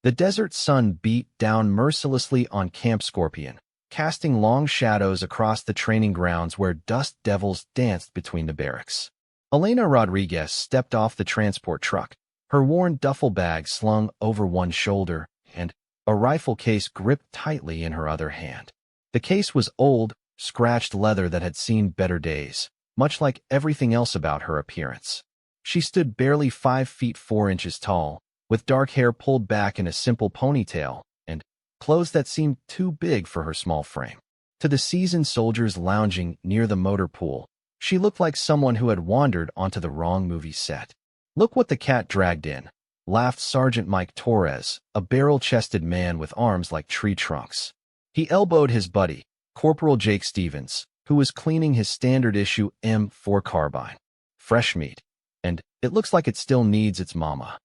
The desert sun beat down mercilessly on Camp Scorpion, casting long shadows across the training grounds where dust devils danced between the barracks. Elena Rodriguez stepped off the transport truck, her worn duffel bag slung over one shoulder and a rifle case gripped tightly in her other hand. The case was old, scratched leather that had seen better days, much like everything else about her appearance. She stood barely 5 feet 4 inches tall, with dark hair pulled back in a simple ponytail and clothes that seemed too big for her small frame. To the seasoned soldiers lounging near the motor pool, she looked like someone who had wandered onto the wrong movie set. "Look what the cat dragged in," laughed Sergeant Mike Torres, a barrel-chested man with arms like tree trunks. He elbowed his buddy, Corporal Jake Stevens, who was cleaning his standard-issue M4 carbine. "Fresh meat. And it looks like it still needs its mama."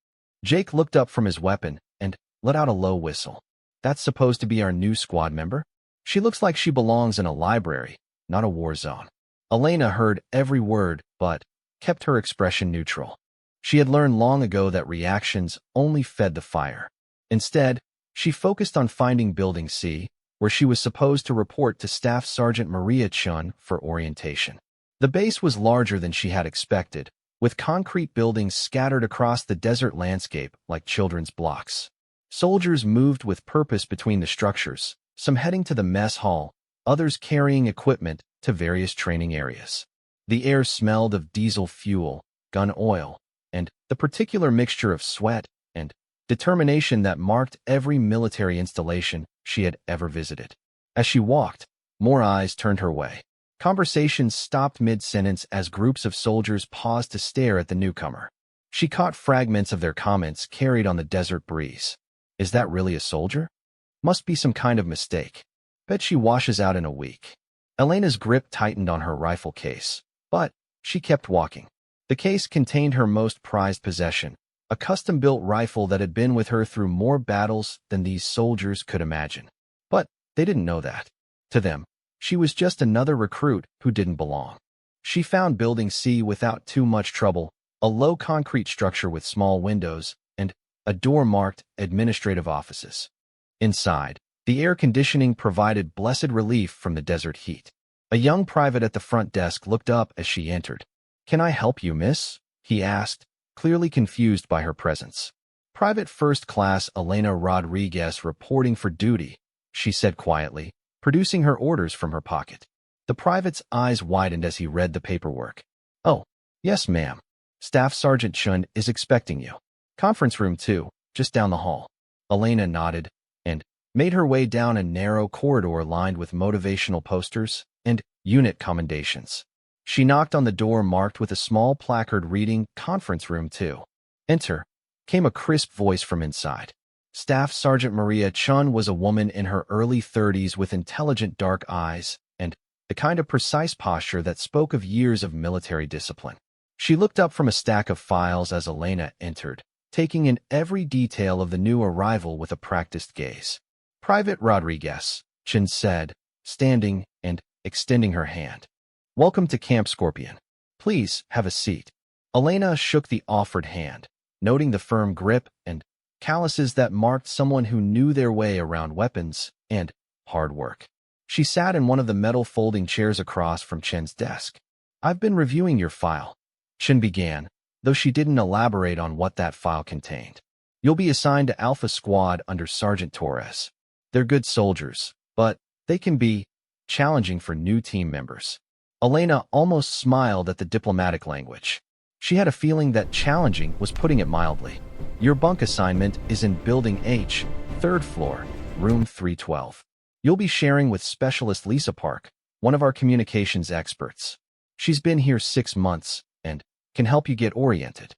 Jake looked up from his weapon and let out a low whistle. "That's supposed to be our new squad member? She looks like she belongs in a library, not a war zone." Elena heard every word but kept her expression neutral. She had learned long ago that reactions only fed the fire. Instead, she focused on finding Building C, where she was supposed to report to Staff Sergeant Maria Chun for orientation. The base was larger than she had expected, with concrete buildings scattered across the desert landscape like children's blocks. Soldiers moved with purpose between the structures, some heading to the mess hall, others carrying equipment to various training areas. The air smelled of diesel fuel, gun oil, and the particular mixture of sweat and determination that marked every military installation she had ever visited. As she walked, more eyes turned her way. Conversations stopped mid-sentence as groups of soldiers paused to stare at the newcomer. She caught fragments of their comments carried on the desert breeze. "Is that really a soldier? Must be some kind of mistake. Bet she washes out in a week." Elena's grip tightened on her rifle case, but she kept walking. The case contained her most prized possession, a custom-built rifle that had been with her through more battles than these soldiers could imagine. But they didn't know that. To them, she was just another recruit who didn't belong. She found Building C without too much trouble, a low concrete structure with small windows and a door marked Administrative Offices. Inside, the air conditioning provided blessed relief from the desert heat. A young private at the front desk looked up as she entered. "Can I help you, miss?" he asked, clearly confused by her presence. "Private First Class Elena Rodriguez reporting for duty," she said quietly, producing her orders from her pocket. The private's eyes widened as he read the paperwork. "Oh, yes, ma'am. Staff Sergeant Chun is expecting you. Conference room 2, just down the hall." Elena nodded and made her way down a narrow corridor lined with motivational posters and unit commendations. She knocked on the door marked with a small placard reading Conference Room 2. "Enter," came a crisp voice from inside. Staff Sergeant Maria Chun was a woman in her early 30s with intelligent dark eyes and the kind of precise posture that spoke of years of military discipline. She looked up from a stack of files as Elena entered, taking in every detail of the new arrival with a practiced gaze. "Private Rodriguez," Chun said, standing and extending her hand. "Welcome to Camp Scorpion. Please have a seat." Elena shook the offered hand, noting the firm grip and calluses that marked someone who knew their way around weapons and hard work. She sat in one of the metal folding chairs across from Chen's desk. "I've been reviewing your file," Chen began, though she didn't elaborate on what that file contained. "You'll be assigned to Alpha Squad under Sergeant Torres. They're good soldiers, but they can be challenging for new team members." Elena almost smiled at the diplomatic language. She had a feeling that challenging was putting it mildly. "Your bunk assignment is in Building H, 3rd floor, room 312. You'll be sharing with Specialist Lisa Park, one of our communications experts. She's been here 6 months and can help you get oriented."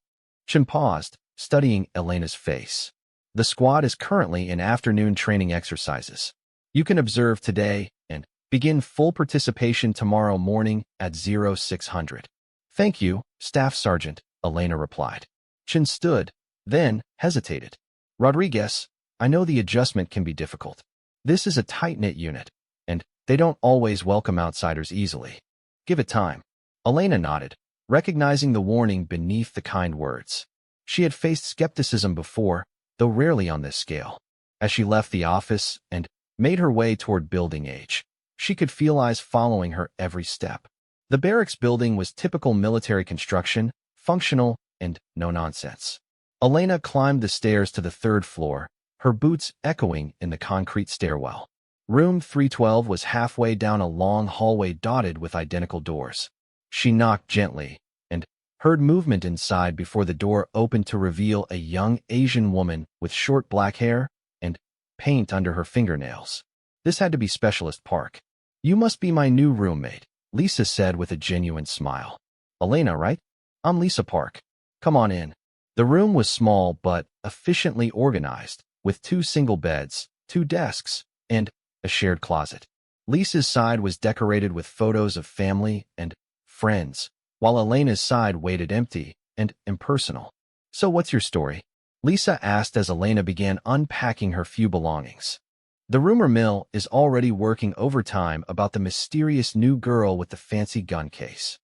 Chen paused, studying Elena's face. "The squad is currently in afternoon training exercises. You can observe today and begin full participation tomorrow morning at 0600. "Thank you, Staff Sergeant," Elena replied. Chen stood, then hesitated. "Rodriguez, I know the adjustment can be difficult. This is a tight-knit unit, and they don't always welcome outsiders easily. Give it time." Elena nodded, recognizing the warning beneath the kind words. She had faced skepticism before, though rarely on this scale. As she left the office and made her way toward Building H, she could feel eyes following her every step. The barracks building was typical military construction, functional, and no-nonsense. Elena climbed the stairs to the third floor, her boots echoing in the concrete stairwell. Room 312 was halfway down a long hallway dotted with identical doors. She knocked gently and heard movement inside before the door opened to reveal a young Asian woman with short black hair and paint under her fingernails. This had to be Specialist Park. "You must be my new roommate," Lisa said with a genuine smile. "Elena, right? I'm Lisa Park. Come on in." The room was small but efficiently organized, with 2 single beds, 2 desks, and a shared closet. Lisa's side was decorated with photos of family and friends, while Elena's side waited empty and impersonal. "So what's your story?" Lisa asked as Elena began unpacking her few belongings. "The rumor mill is already working overtime about the mysterious new girl with the fancy gun case."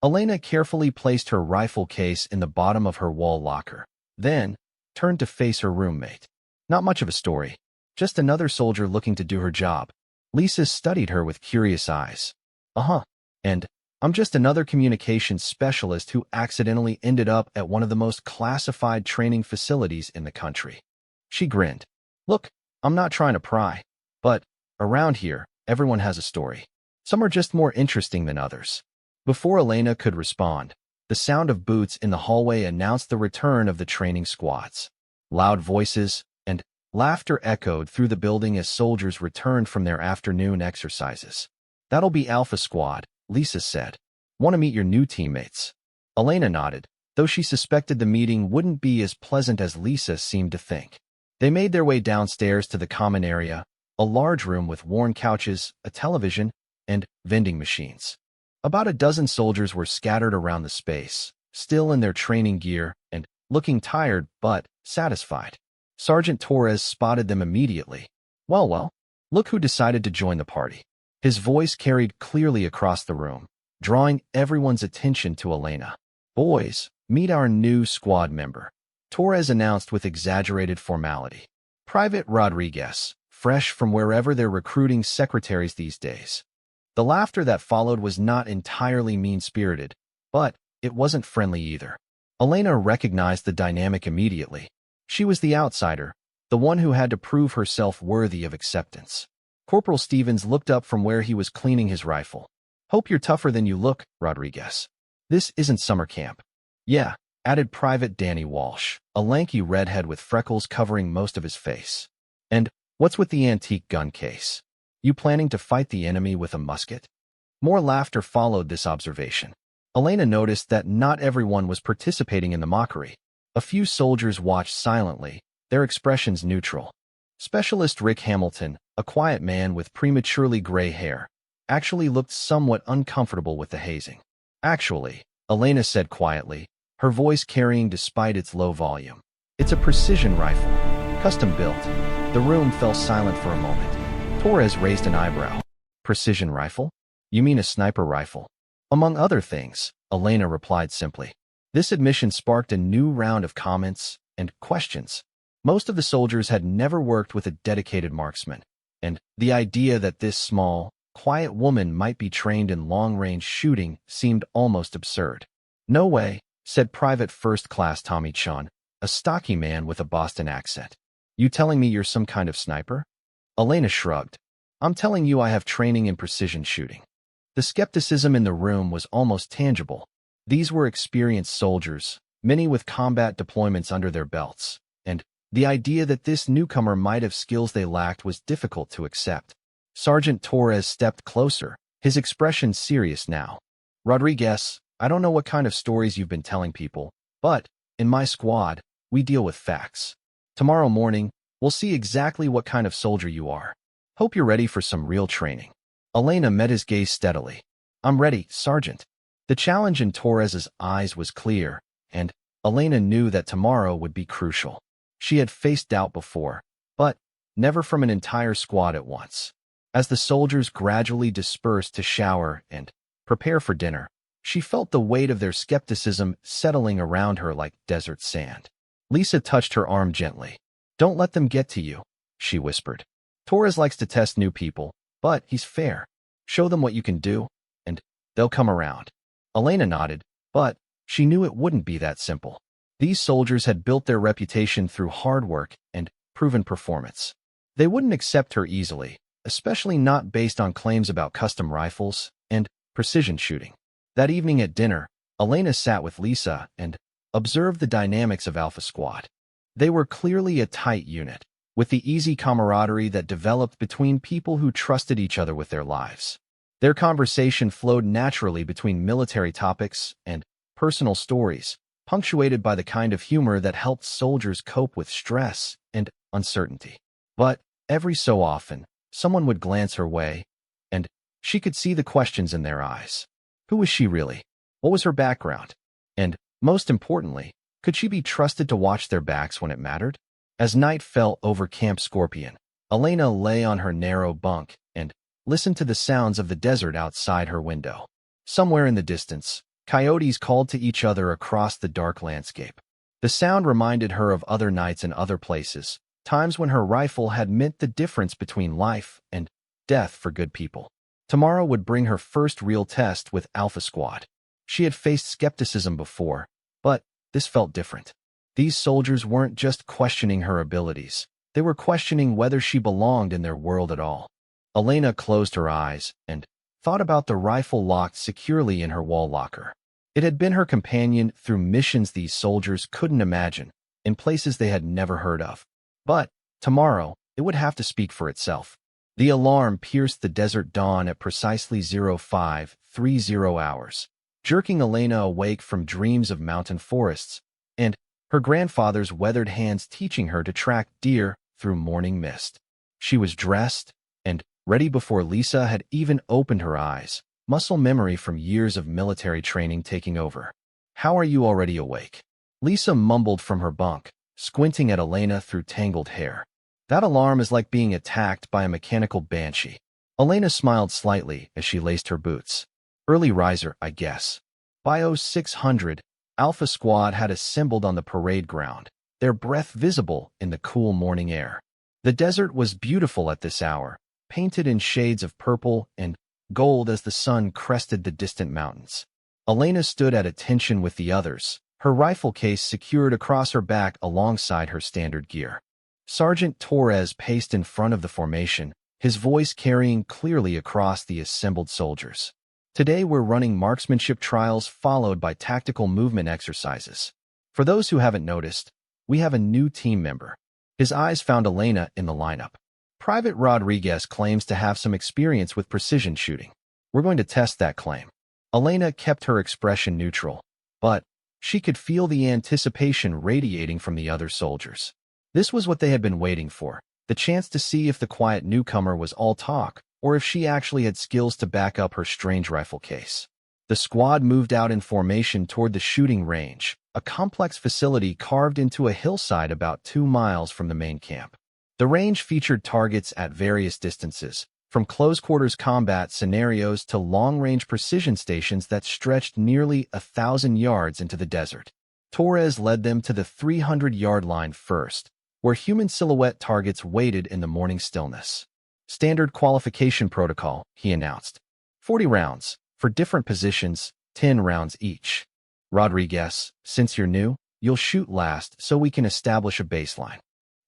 Elena carefully placed her rifle case in the bottom of her wall locker, then turned to face her roommate. "Not much of a story. Just another soldier looking to do her job." Lisa studied her with curious eyes. "Uh-huh. And I'm just another communications specialist who accidentally ended up at one of the most classified training facilities in the country." She grinned. "Look, I'm not trying to pry, but around here, everyone has a story. Some are just more interesting than others." Before Elena could respond, the sound of boots in the hallway announced the return of the training squads. Loud voices and laughter echoed through the building as soldiers returned from their afternoon exercises. "That'll be Alpha Squad," Lisa said. "Want to meet your new teammates?" Elena nodded, though she suspected the meeting wouldn't be as pleasant as Lisa seemed to think. They made their way downstairs to the common area, a large room with worn couches, a television, and vending machines. About a dozen soldiers were scattered around the space, still in their training gear and looking tired but satisfied. Sergeant Torres spotted them immediately. Well, look who decided to join the party." His voice carried clearly across the room, drawing everyone's attention to Elena. "Boys, meet our new squad member," Torres announced with exaggerated formality. "Private Rodriguez, fresh from wherever they're recruiting secretaries these days." The laughter that followed was not entirely mean-spirited, but it wasn't friendly either. Elena recognized the dynamic immediately. She was the outsider, the one who had to prove herself worthy of acceptance. Corporal Stevens looked up from where he was cleaning his rifle. "Hope you're tougher than you look, Rodriguez. This isn't summer camp." "Yeah," added Private Danny Walsh, a lanky redhead with freckles covering most of his face. "And what's with the antique gun case? You planning to fight the enemy with a musket?" More laughter followed this observation. Elena noticed that not everyone was participating in the mockery. A few soldiers watched silently, their expressions neutral. Specialist Rick Hamilton, a quiet man with prematurely gray hair, actually looked somewhat uncomfortable with the hazing. "Actually," Elena said quietly, her voice carrying despite its low volume. "It's a precision rifle, custom built." The room fell silent for a moment. Torres raised an eyebrow. "Precision rifle? You mean a sniper rifle?" "Among other things," Elena replied simply. This admission sparked a new round of comments and questions. Most of the soldiers had never worked with a dedicated marksman, and the idea that this small, quiet woman might be trained in long-range shooting seemed almost absurd. "No way," said Private First Class Tommy Chun, a stocky man with a Boston accent. "You telling me you're some kind of sniper?" Elena shrugged. "I'm telling you I have training in precision shooting." The skepticism in the room was almost tangible. These were experienced soldiers, many with combat deployments under their belts, and the idea that this newcomer might have skills they lacked was difficult to accept. Sergeant Torres stepped closer, his expression serious now. "Rodriguez, I don't know what kind of stories you've been telling people, but in my squad, we deal with facts. Tomorrow morning, we'll see exactly what kind of soldier you are. Hope you're ready for some real training." Elena met his gaze steadily. "I'm ready, Sergeant." The challenge in Torres's eyes was clear, and Elena knew that tomorrow would be crucial. She had faced doubt before, but never from an entire squad at once. As the soldiers gradually dispersed to shower and prepare for dinner, she felt the weight of their skepticism settling around her like desert sand. Lisa touched her arm gently. Don't let them get to you, she whispered. Torres likes to test new people, but he's fair. Show them what you can do, and they'll come around. Elena nodded, but she knew it wouldn't be that simple. These soldiers had built their reputation through hard work and proven performance. They wouldn't accept her easily, especially not based on claims about custom rifles and precision shooting. That evening at dinner, Elena sat with Lisa and observed the dynamics of Alpha Squad. They were clearly a tight unit, with the easy camaraderie that developed between people who trusted each other with their lives. Their conversation flowed naturally between military topics and personal stories, punctuated by the kind of humor that helped soldiers cope with stress and uncertainty. But every so often, someone would glance her way, and she could see the questions in their eyes. Who was she really? What was her background? And, most importantly, could she be trusted to watch their backs when it mattered? As night fell over Camp Scorpion, Elena lay on her narrow bunk and listened to the sounds of the desert outside her window. Somewhere in the distance, coyotes called to each other across the dark landscape. The sound reminded her of other nights in other places, times when her rifle had meant the difference between life and death for good people. Tomorrow would bring her first real test with Alpha Squad. She had faced skepticism before, but this felt different. These soldiers weren't just questioning her abilities. They were questioning whether she belonged in their world at all. Elena closed her eyes and thought about the rifle locked securely in her wall locker. It had been her companion through missions these soldiers couldn't imagine, in places they had never heard of. But tomorrow, it would have to speak for itself. The alarm pierced the desert dawn at precisely 0530 hours, jerking Elena awake from dreams of mountain forests and her grandfather's weathered hands teaching her to track deer through morning mist. She was dressed and ready before Lisa had even opened her eyes, muscle memory from years of military training taking over. "How are you already awake?" Lisa mumbled from her bunk, squinting at Elena through tangled hair. "That alarm is like being attacked by a mechanical banshee." Elena smiled slightly as she laced her boots. "Early riser, I guess." By 0600, Alpha Squad had assembled on the parade ground, their breath visible in the cool morning air. The desert was beautiful at this hour, painted in shades of purple and gold as the sun crested the distant mountains. Elena stood at attention with the others, her rifle case secured across her back alongside her standard gear. Sergeant Torres paced in front of the formation, his voice carrying clearly across the assembled soldiers. "Today we're running marksmanship trials followed by tactical movement exercises. For those who haven't noticed, we have a new team member." His eyes found Elena in the lineup. Private Rodriguez claims to have some experience with precision shooting. We're going to test that claim. Elena kept her expression neutral, but she could feel the anticipation radiating from the other soldiers. This was what they had been waiting for, the chance to see if the quiet newcomer was all talk, or if she actually had skills to back up her strange rifle case. The squad moved out in formation toward the shooting range, a complex facility carved into a hillside about 2 miles from the main camp. The range featured targets at various distances, from close-quarters combat scenarios to long-range precision stations that stretched nearly 1,000 yards into the desert. Torres led them to the 300-yard line first, where human silhouette targets waited in the morning stillness. "Standard qualification protocol," he announced. 40 rounds, for different positions, 10 rounds each. "Rodriguez, since you're new, you'll shoot last so we can establish a baseline."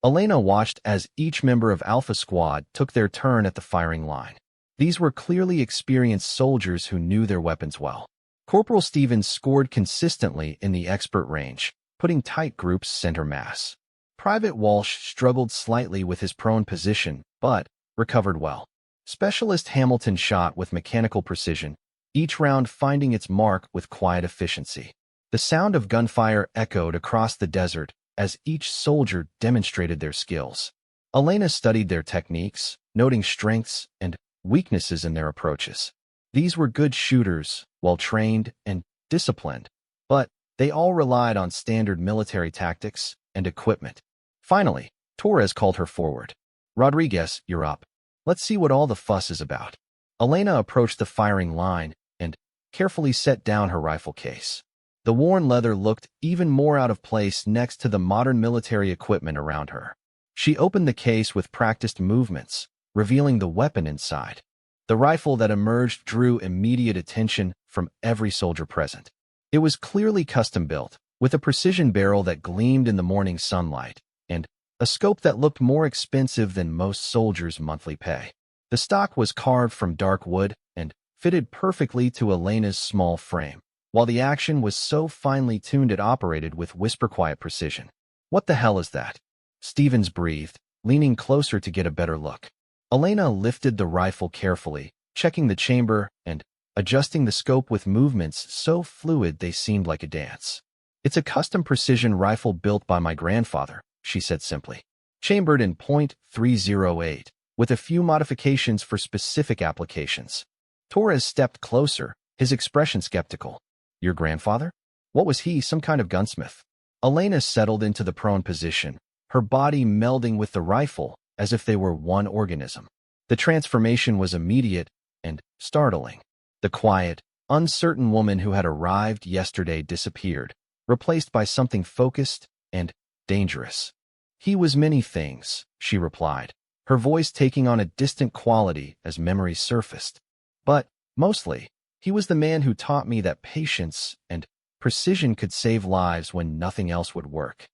Elena watched as each member of Alpha Squad took their turn at the firing line. These were clearly experienced soldiers who knew their weapons well. Corporal Stevens scored consistently in the expert range, putting tight groups center mass. Private Walsh struggled slightly with his prone position, but recovered well. Specialist Hamilton shot with mechanical precision, each round finding its mark with quiet efficiency. The sound of gunfire echoed across the desert as each soldier demonstrated their skills. Elena studied their techniques, noting strengths and weaknesses in their approaches. These were good shooters, well-trained and disciplined, but they all relied on standard military tactics and equipment. Finally, Torres called her forward. "Rodriguez, you're up. Let's see what all the fuss is about." Elena approached the firing line and carefully set down her rifle case. The worn leather looked even more out of place next to the modern military equipment around her. She opened the case with practiced movements, revealing the weapon inside. The rifle that emerged drew immediate attention from every soldier present. It was clearly custom-built, with a precision barrel that gleamed in the morning sunlight, and a scope that looked more expensive than most soldiers' monthly pay. The stock was carved from dark wood and fitted perfectly to Elena's small frame, while the action was so finely tuned it operated with whisper-quiet precision. "What the hell is that?" Stevens breathed, leaning closer to get a better look. Elena lifted the rifle carefully, checking the chamber and adjusting the scope with movements so fluid they seemed like a dance. "It's a custom precision rifle built by my grandfather," she said simply. "Chambered in .308, with a few modifications for specific applications." Torres stepped closer, his expression skeptical. "Your grandfather? What was he, some kind of gunsmith?" Elena settled into the prone position, her body melding with the rifle as if they were one organism. The transformation was immediate and startling. The quiet, uncertain woman who had arrived yesterday disappeared, replaced by something focused and dangerous. "He was many things," she replied, her voice taking on a distant quality as memories surfaced. "But, mostly, he was the man who taught me that patience and precision could save lives when nothing else would work."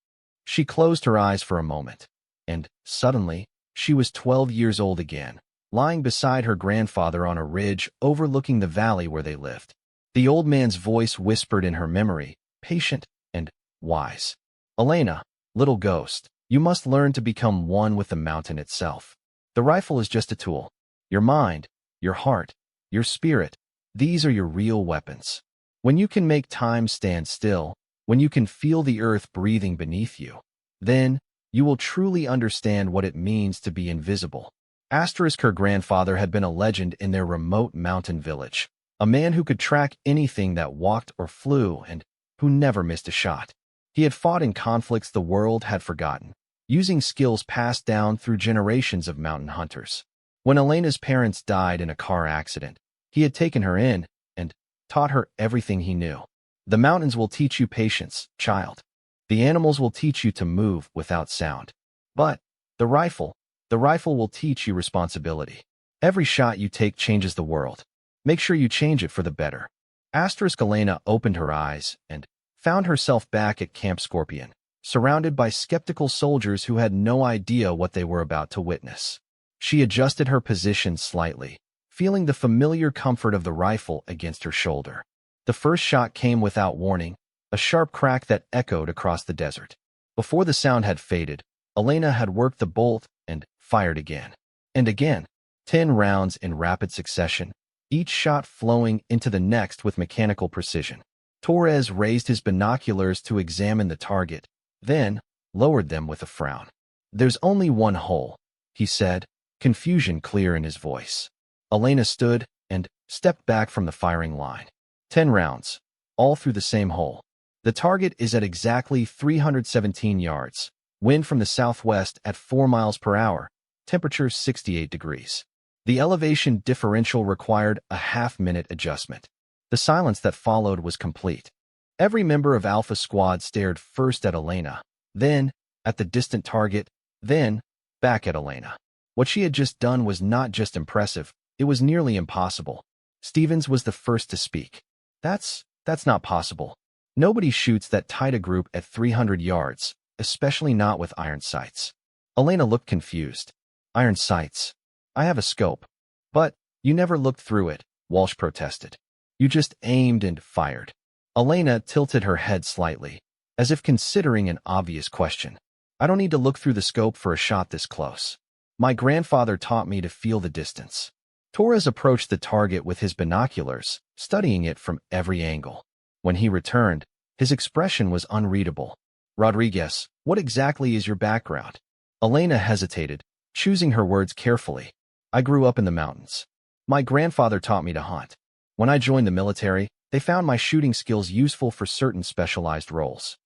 She closed her eyes for a moment, and, suddenly, she was 12 years old again, lying beside her grandfather on a ridge overlooking the valley where they lived. The old man's voice whispered in her memory, patient and wise. "Elena, little ghost, you must learn to become one with the mountain itself. The rifle is just a tool. Your mind, your heart, your spirit, these are your real weapons. When you can make time stand still, when you can feel the earth breathing beneath you, then you will truly understand what it means to be invisible." Her grandfather had been a legend in their remote mountain village, a man who could track anything that walked or flew and who never missed a shot. He had fought in conflicts the world had forgotten, using skills passed down through generations of mountain hunters. When Elena's parents died in a car accident, he had taken her in and taught her everything he knew. "The mountains will teach you patience, child. The animals will teach you to move without sound. But the rifle will teach you responsibility. Every shot you take changes the world. Make sure you change it for the better." Elena opened her eyes and found herself back at Camp Scorpion, surrounded by skeptical soldiers who had no idea what they were about to witness. She adjusted her position slightly, feeling the familiar comfort of the rifle against her shoulder. The first shot came without warning, a sharp crack that echoed across the desert. Before the sound had faded, Elena had worked the bolt and fired again. And again, 10 rounds in rapid succession, each shot flowing into the next with mechanical precision. Torres raised his binoculars to examine the target, then lowered them with a frown. "There's only one hole," he said, confusion clear in his voice. Elena stood and stepped back from the firing line. 10 rounds, all through the same hole. The target is at exactly 317 yards, wind from the southwest at 4 miles per hour, temperature 68 degrees. The elevation differential required a half-minute adjustment. The silence that followed was complete. Every member of Alpha Squad stared first at Elena, then at the distant target, then back at Elena. What she had just done was not just impressive, it was nearly impossible. Stevens was the first to speak. That's not possible. Nobody shoots that tight a group at 300 yards, especially not with iron sights." Elena looked confused. "Iron sights? I have a scope." "But you never looked through it," Walsh protested. "You just aimed and fired." Elena tilted her head slightly, as if considering an obvious question. "I don't need to look through the scope for a shot this close. My grandfather taught me to feel the distance." Torres approached the target with his binoculars, studying it from every angle. When he returned, his expression was unreadable. "Rodriguez, what exactly is your background?" Elena hesitated, choosing her words carefully. "I grew up in the mountains. My grandfather taught me to hunt. When I joined the military, they found my shooting skills useful for certain specialized roles."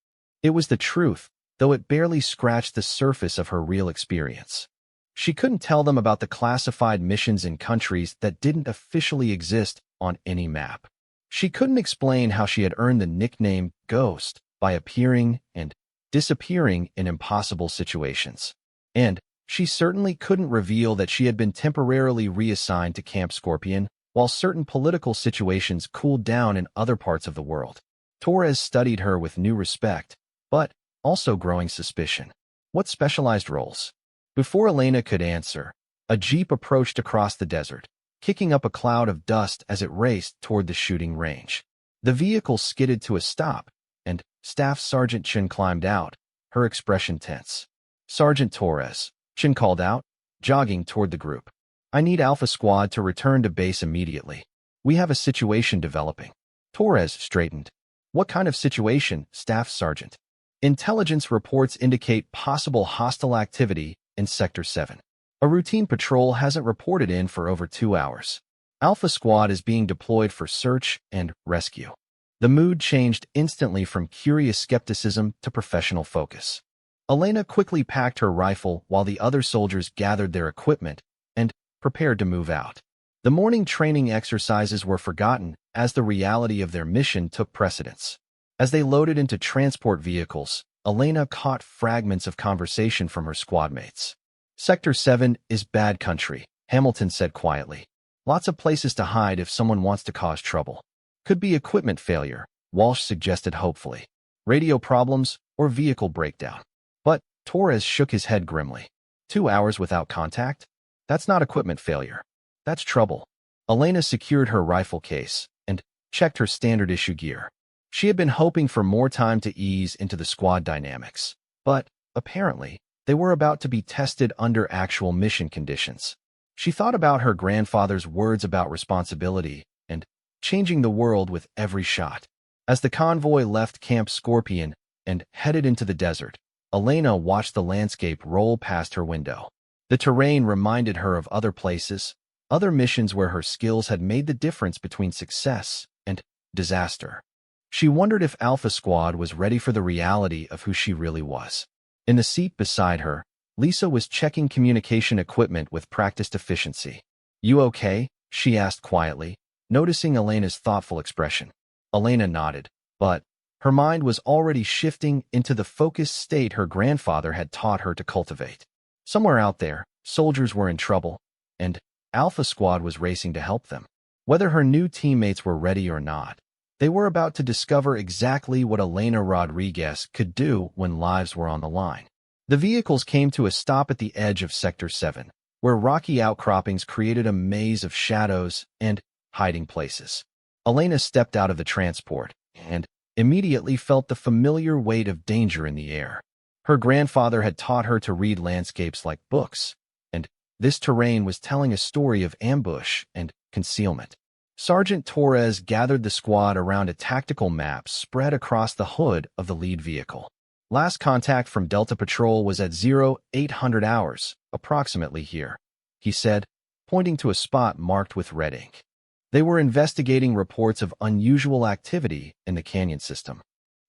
It was the truth, though it barely scratched the surface of her real experience. She couldn't tell them about the classified missions in countries that didn't officially exist on any map. She couldn't explain how she had earned the nickname Ghost by appearing and disappearing in impossible situations. And she certainly couldn't reveal that she had been temporarily reassigned to Camp Scorpion while certain political situations cooled down in other parts of the world. Torres studied her with new respect, but also growing suspicion. What specialized roles? Before Elena could answer, a jeep approached across the desert, kicking up a cloud of dust as it raced toward the shooting range. The vehicle skidded to a stop, and Staff Sergeant Chen climbed out, her expression tense. "Sergeant Torres," Chen called out, jogging toward the group. "I need Alpha Squad to return to base immediately. We have a situation developing." Torres straightened. "What kind of situation, Staff Sergeant?" "Intelligence reports indicate possible hostile activity in Sector 7. A routine patrol hasn't reported in for over 2 hours. Alpha Squad is being deployed for search and rescue." The mood changed instantly from curious skepticism to professional focus. Elena quickly packed her rifle while the other soldiers gathered their equipment and prepared to move out. The morning training exercises were forgotten as the reality of their mission took precedence. As they loaded into transport vehicles, Elena caught fragments of conversation from her squadmates. "Sector 7 is bad country," Hamilton said quietly. "Lots of places to hide if someone wants to cause trouble." "Could be equipment failure," Walsh suggested hopefully. "Radio problems or vehicle breakdown." But Torres shook his head grimly. 2 hours without contact? That's not equipment failure. That's trouble. Elena secured her rifle case and checked her standard issue gear. She had been hoping for more time to ease into the squad dynamics, but apparently they were about to be tested under actual mission conditions. She thought about her grandfather's words about responsibility and changing the world with every shot. As the convoy left Camp Scorpion and headed into the desert, Elena watched the landscape roll past her window. The terrain reminded her of other places, other missions where her skills had made the difference between success and disaster. She wondered if Alpha Squad was ready for the reality of who she really was. In the seat beside her, Lisa was checking communication equipment with practiced efficiency. "You okay?" she asked quietly, noticing Elena's thoughtful expression. Elena nodded, but her mind was already shifting into the focused state her grandfather had taught her to cultivate. Somewhere out there, soldiers were in trouble, and Alpha Squad was racing to help them. Whether her new teammates were ready or not, they were about to discover exactly what Elena Rodriguez could do when lives were on the line. The vehicles came to a stop at the edge of Sector 7, where rocky outcroppings created a maze of shadows and hiding places. Elena stepped out of the transport and immediately felt the familiar weight of danger in the air. Her grandfather had taught her to read landscapes like books, and this terrain was telling a story of ambush and concealment. Sergeant Torres gathered the squad around a tactical map spread across the hood of the lead vehicle. "Last contact from Delta Patrol was at 0800 hours, approximately here," he said, pointing to a spot marked with red ink. They were investigating reports of unusual activity in the canyon system.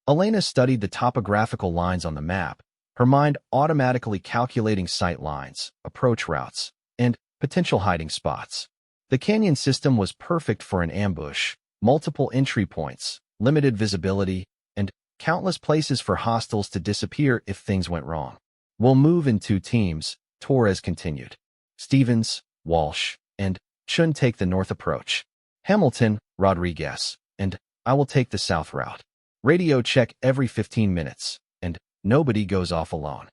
Elena studied the topographical lines on the map, her mind automatically calculating sight lines, approach routes, and potential hiding spots. The canyon system was perfect for an ambush, multiple entry points, limited visibility, and countless places for hostiles to disappear if things went wrong. "We'll move in 2 teams, Torres continued. "Stevens, Walsh, and Chun take the north approach. Hamilton, Rodriguez, and I will take the south route. Radio check every 15 minutes, and nobody goes off alone."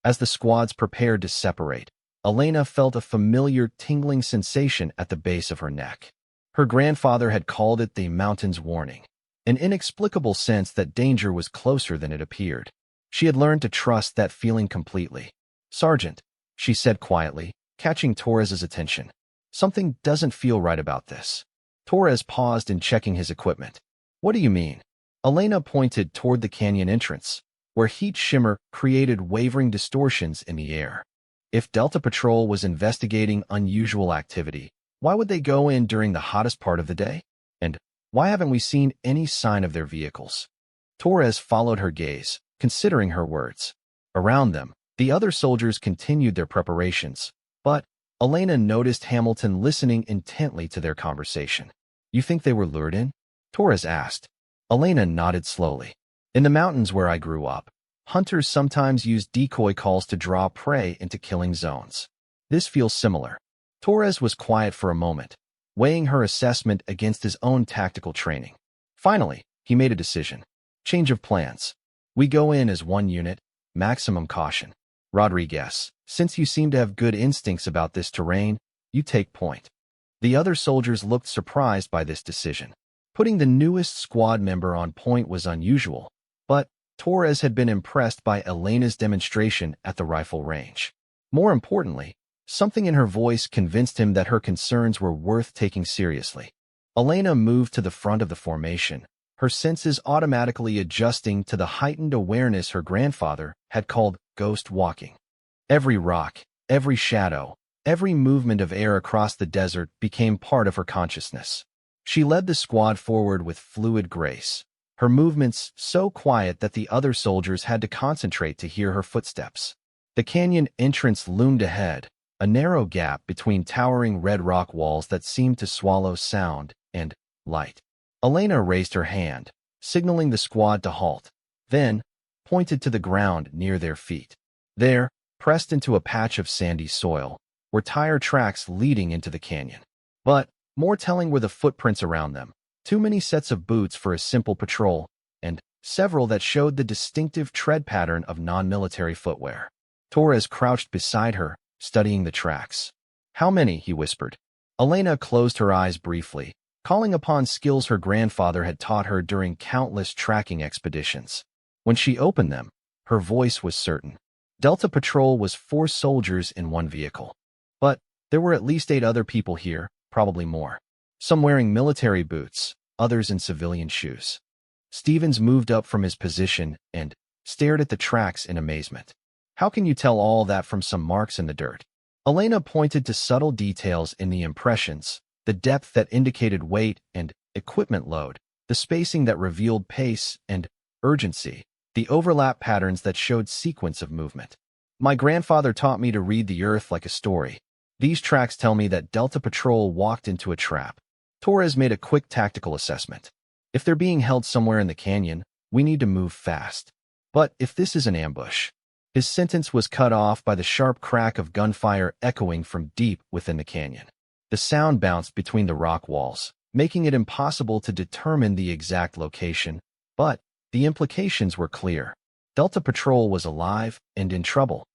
As the squads prepared to separate, Elena felt a familiar tingling sensation at the base of her neck. Her grandfather had called it the mountain's warning, an inexplicable sense that danger was closer than it appeared. She had learned to trust that feeling completely. "Sergeant," she said quietly, catching Torres's attention. "Something doesn't feel right about this." Torres paused in checking his equipment. "What do you mean?" Elena pointed toward the canyon entrance, where heat shimmer created wavering distortions in the air. If Delta Patrol was investigating unusual activity, why would they go in during the hottest part of the day? And why haven't we seen any sign of their vehicles? Torres followed her gaze, considering her words. Around them, the other soldiers continued their preparations, but Elena noticed Hamilton listening intently to their conversation. "You think they were lured in?" Torres asked. Elena nodded slowly. "In the mountains where I grew up, Hunters sometimes use decoy calls to draw prey into killing zones. This feels similar. Torres was quiet for a moment, weighing her assessment against his own tactical training. Finally, he made a decision. Change of plans. We go in as one unit, maximum caution. Rodriguez, since you seem to have good instincts about this terrain, you take point. The other soldiers looked surprised by this decision. Putting the newest squad member on point was unusual, but Torres had been impressed by Elena's demonstration at the rifle range. More importantly, something in her voice convinced him that her concerns were worth taking seriously. Elena moved to the front of the formation, her senses automatically adjusting to the heightened awareness her grandfather had called ghost walking. Every rock, every shadow, every movement of air across the desert became part of her consciousness. She led the squad forward with fluid grace, her movements so quiet that the other soldiers had to concentrate to hear her footsteps. The canyon entrance loomed ahead, a narrow gap between towering red rock walls that seemed to swallow sound and light. Elena raised her hand, signaling the squad to halt, then pointed to the ground near their feet. There, pressed into a patch of sandy soil, were tire tracks leading into the canyon. But more telling were the footprints around them, too many sets of boots for a simple patrol, and several that showed the distinctive tread pattern of non-military footwear. Torres crouched beside her, studying the tracks. "How many?" he whispered. Elena closed her eyes briefly, calling upon skills her grandfather had taught her during countless tracking expeditions. When she opened them, her voice was certain. Delta Patrol was 4 soldiers in one vehicle. But there were at least 8 other people here, probably more. Some wearing military boots, others in civilian shoes. Stevens moved up from his position and stared at the tracks in amazement. "How can you tell all that from some marks in the dirt?" Elena pointed to subtle details in the impressions, the depth that indicated weight and equipment load, the spacing that revealed pace and urgency, the overlap patterns that showed sequence of movement. "My grandfather taught me to read the earth like a story. These tracks tell me that Delta Patrol walked into a trap." Torres made a quick tactical assessment. "If they're being held somewhere in the canyon, we need to move fast. But if this is an ambush..." His sentence was cut off by the sharp crack of gunfire echoing from deep within the canyon. The sound bounced between the rock walls, making it impossible to determine the exact location, but the implications were clear. Delta Patrol was alive and in trouble.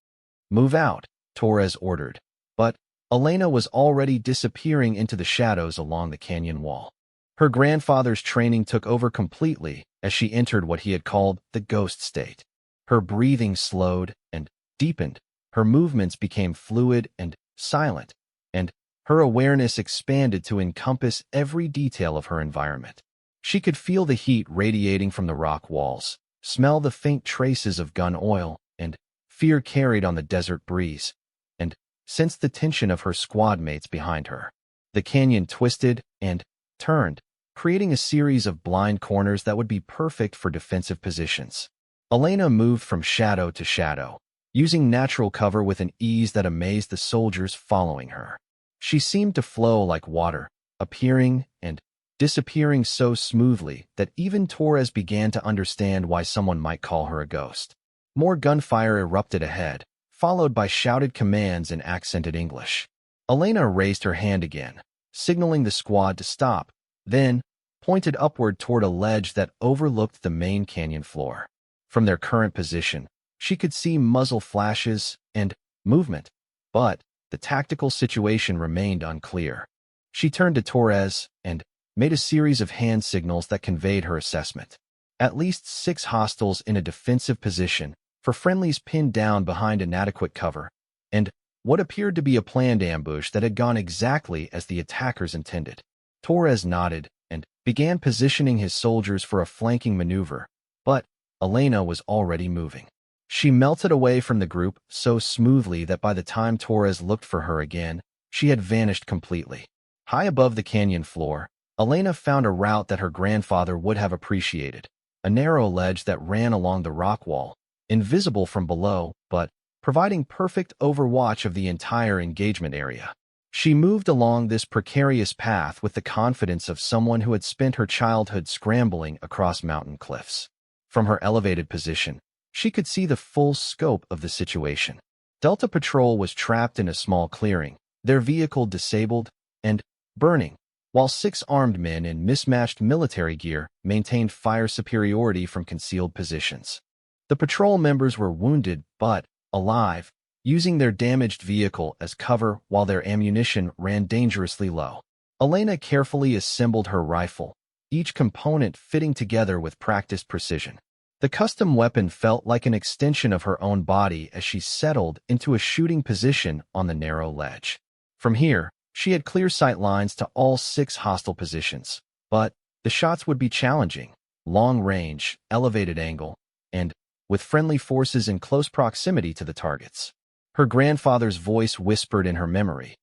"Move out," Torres ordered, but Elena was already disappearing into the shadows along the canyon wall. Her grandfather's training took over completely as she entered what he had called the ghost state. Her breathing slowed and deepened, her movements became fluid and silent, and her awareness expanded to encompass every detail of her environment. She could feel the heat radiating from the rock walls, smell the faint traces of gun oil and fear carried on the desert breeze, and sense the tension of her squad mates behind her. The canyon twisted and turned, creating a series of blind corners that would be perfect for defensive positions. Elena moved from shadow to shadow, using natural cover with an ease that amazed the soldiers following her. She seemed to flow like water, appearing and disappearing so smoothly that even Torres began to understand why someone might call her a ghost. More gunfire erupted ahead, followed by shouted commands in accented English. Elena raised her hand again, signaling the squad to stop, then pointed upward toward a ledge that overlooked the main canyon floor. From their current position, she could see muzzle flashes and movement, but the tactical situation remained unclear. She turned to Torres and made a series of hand signals that conveyed her assessment. At least 6 hostiles in a defensive position, for friendlies pinned down behind inadequate cover, and what appeared to be a planned ambush that had gone exactly as the attackers intended. Torres nodded and began positioning his soldiers for a flanking maneuver, but Elena was already moving. She melted away from the group so smoothly that by the time Torres looked for her again, she had vanished completely. High above the canyon floor, Elena found a route that her grandfather would have appreciated, a narrow ledge that ran along the rock wall, invisible from below, but providing perfect overwatch of the entire engagement area. She moved along this precarious path with the confidence of someone who had spent her childhood scrambling across mountain cliffs. From her elevated position, She could see the full scope of the situation. Delta Patrol was trapped in a small clearing, their vehicle disabled and burning, while 6 armed men in mismatched military gear maintained fire superiority from concealed positions. The patrol members were wounded but alive, using their damaged vehicle as cover while their ammunition ran dangerously low. Elena carefully assembled her rifle, each component fitting together with practiced precision. The custom weapon felt like an extension of her own body as she settled into a shooting position on the narrow ledge. From here, she had clear sight lines to all 6 hostile positions, but the shots would be challenging, long range, elevated angle, and with friendly forces in close proximity to the targets. Her grandfather's voice whispered in her memory,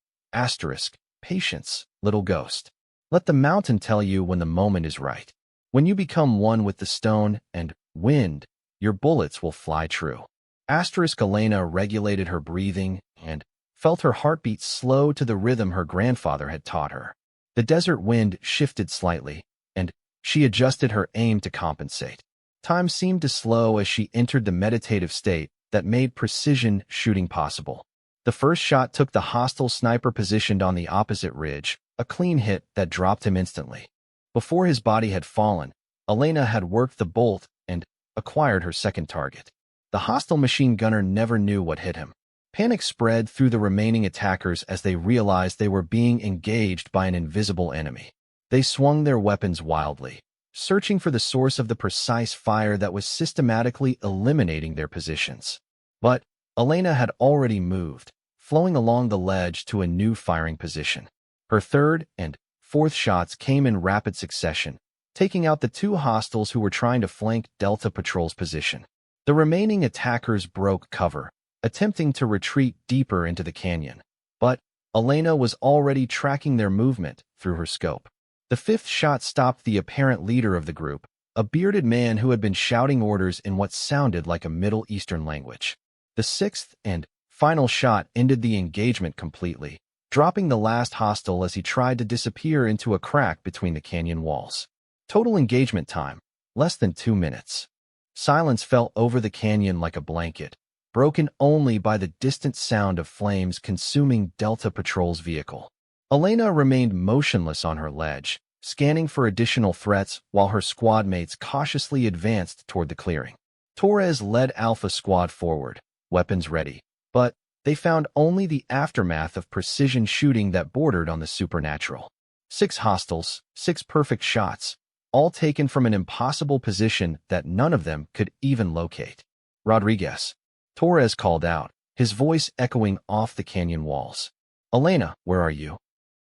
"Patience, little ghost. Let the mountain tell you when the moment is right. When you become one with the stone and wind, your bullets will fly true." Elena regulated her breathing and felt her heartbeat slow to the rhythm her grandfather had taught her. The desert wind shifted slightly, and she adjusted her aim to compensate. Time seemed to slow as she entered the meditative state that made precision shooting possible. The first shot took the hostile sniper positioned on the opposite ridge, a clean hit that dropped him instantly. Before his body had fallen, Elena had worked the bolt and acquired her second target. The hostile machine gunner never knew what hit him. Panic spread through the remaining attackers as they realized they were being engaged by an invisible enemy. They swung their weapons wildly, searching for the source of the precise fire that was systematically eliminating their positions. But Elena had already moved, flowing along the ledge to a new firing position. Her third and fourth shots came in rapid succession, taking out the 2 hostiles who were trying to flank Delta Patrol's position. The remaining attackers broke cover, attempting to retreat deeper into the canyon. But Elena was already tracking their movement through her scope. The 5th shot stopped the apparent leader of the group, a bearded man who had been shouting orders in what sounded like a Middle Eastern language. The 6th and final shot ended the engagement completely, dropping the last hostile as he tried to disappear into a crack between the canyon walls. Total engagement time, less than 2 minutes. Silence fell over the canyon like a blanket, broken only by the distant sound of flames consuming Delta Patrol's vehicle. Elena remained motionless on her ledge, scanning for additional threats while her squad mates cautiously advanced toward the clearing. Torres led Alpha Squad forward, weapons ready, but they found only the aftermath of precision shooting that bordered on the supernatural. 6 hostiles, 6 perfect shots, all taken from an impossible position that none of them could even locate. "Rodriguez," Torres called out, his voice echoing off the canyon walls. "Elena, where are you?"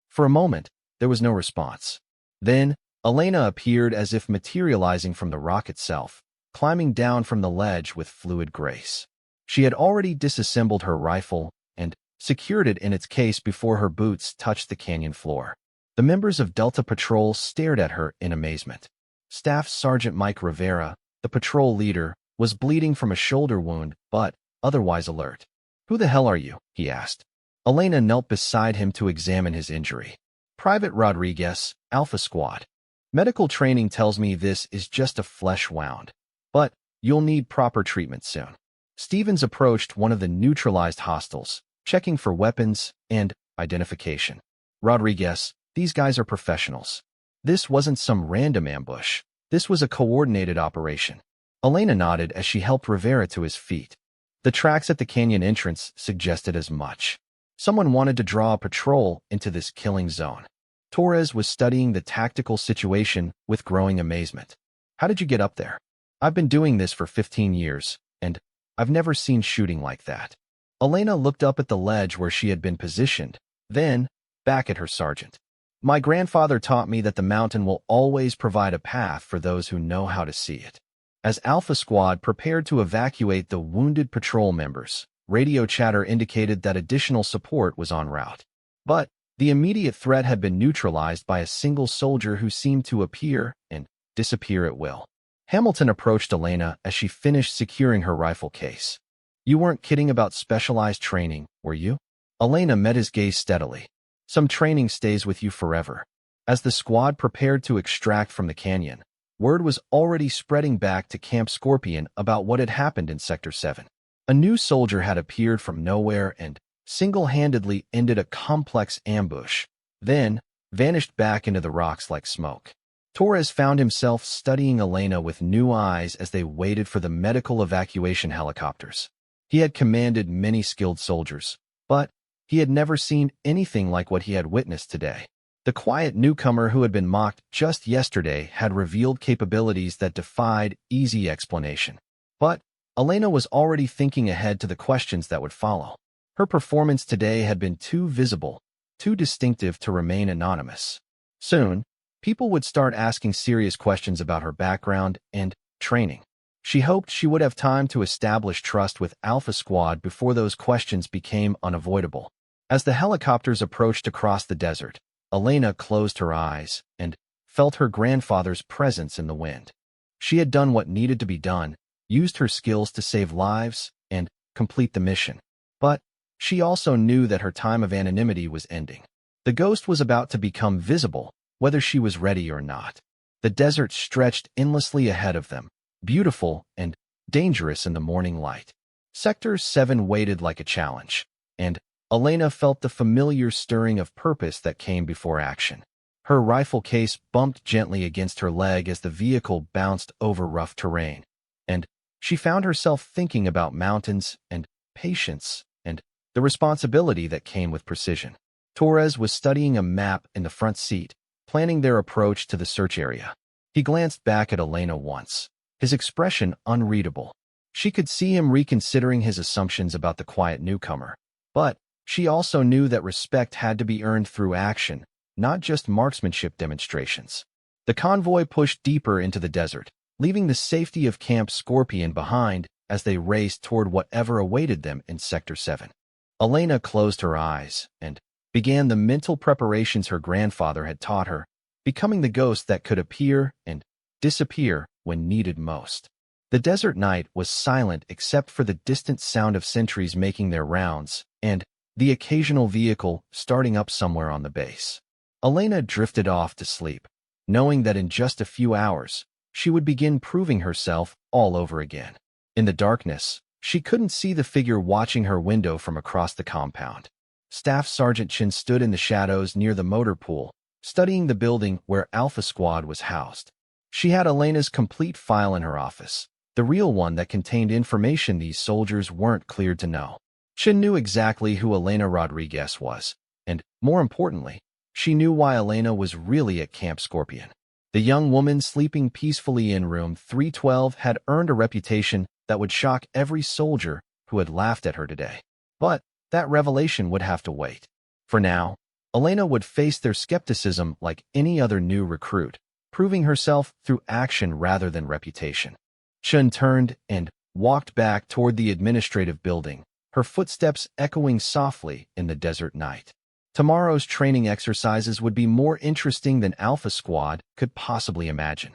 For a moment, there was no response. Then, Elena appeared as if materializing from the rock itself, climbing down from the ledge with fluid grace. She had already disassembled her rifle and secured it in its case before her boots touched the canyon floor. The members of Delta Patrol stared at her in amazement. Staff Sergeant Mike Rivera, the patrol leader, was bleeding from a shoulder wound, but otherwise alert. "Who the hell are you?" he asked. Elena knelt beside him to examine his injury. "Private Rodriguez, Alpha Squad. Medical training tells me this is just a flesh wound, but you'll need proper treatment soon." Stevens approached one of the neutralized hostiles, checking for weapons and identification. "Rodriguez, these guys are professionals. This wasn't some random ambush. This was a coordinated operation." Elena nodded as she helped Rivera to his feet. The tracks at the canyon entrance suggested as much. Someone wanted to draw a patrol into this killing zone. Torres was studying the tactical situation with growing amazement. "How did you get up there?" "I've been doing this for 15 years, and I've never seen shooting like that." Elena looked up at the ledge where she had been positioned, then back at her sergeant. "My grandfather taught me that the mountain will always provide a path for those who know how to see it." As Alpha Squad prepared to evacuate the wounded patrol members, radio chatter indicated that additional support was en route. But the immediate threat had been neutralized by a single soldier who seemed to appear and disappear at will. Hamilton approached Elena as she finished securing her rifle case. "You weren't kidding about specialized training, were you?" Elena met his gaze steadily. "Some training stays with you forever." As the squad prepared to extract from the canyon, word was already spreading back to Camp Scorpion about what had happened in Sector 7. A new soldier had appeared from nowhere and single-handedly ended a complex ambush, then vanished back into the rocks like smoke. Torres found himself studying Elena with new eyes as they waited for the medical evacuation helicopters. He had commanded many skilled soldiers, but he had never seen anything like what he had witnessed today. The quiet newcomer who had been mocked just yesterday had revealed capabilities that defied easy explanation. But Elena was already thinking ahead to the questions that would follow. Her performance today had been too visible, too distinctive to remain anonymous. Soon, people would start asking serious questions about her background and training. She hoped she would have time to establish trust with Alpha Squad before those questions became unavoidable. As the helicopters approached across the desert, Elena closed her eyes and felt her grandfather's presence in the wind. She had done what needed to be done, used her skills to save lives and complete the mission. But she also knew that her time of anonymity was ending. The ghost was about to become visible, whether she was ready or not. The desert stretched endlessly ahead of them, beautiful and dangerous in the morning light. Sector 7 waited like a challenge, and Elena felt the familiar stirring of purpose that came before action. Her rifle case bumped gently against her leg as the vehicle bounced over rough terrain, and she found herself thinking about mountains and patience and the responsibility that came with precision. Torres was studying a map in the front seat, planning their approach to the search area. He glanced back at Elena once, his expression unreadable. She could see him reconsidering his assumptions about the quiet newcomer, but she also knew that respect had to be earned through action, not just marksmanship demonstrations. The convoy pushed deeper into the desert, leaving the safety of Camp Scorpion behind as they raced toward whatever awaited them in Sector 7. Elena closed her eyes and began the mental preparations her grandfather had taught her, becoming the ghost that could appear and disappear when needed most. The desert night was silent except for the distant sound of sentries making their rounds and the occasional vehicle starting up somewhere on the base. Elena drifted off to sleep, knowing that in just a few hours, she would begin proving herself all over again. In the darkness, she couldn't see the figure watching her window from across the compound. Staff Sergeant Chin stood in the shadows near the motor pool, studying the building where Alpha Squad was housed. She had Elena's complete file in her office, the real one that contained information these soldiers weren't cleared to know. Chin knew exactly who Elena Rodriguez was, and, more importantly, she knew why Elena was really at Camp Scorpion. The young woman sleeping peacefully in room 312 had earned a reputation that would shock every soldier who had laughed at her today. But that revelation would have to wait. For now, Elena would face their skepticism like any other new recruit, proving herself through action rather than reputation. Chun turned and walked back toward the administrative building, her footsteps echoing softly in the desert night. Tomorrow's training exercises would be more interesting than Alpha Squad could possibly imagine.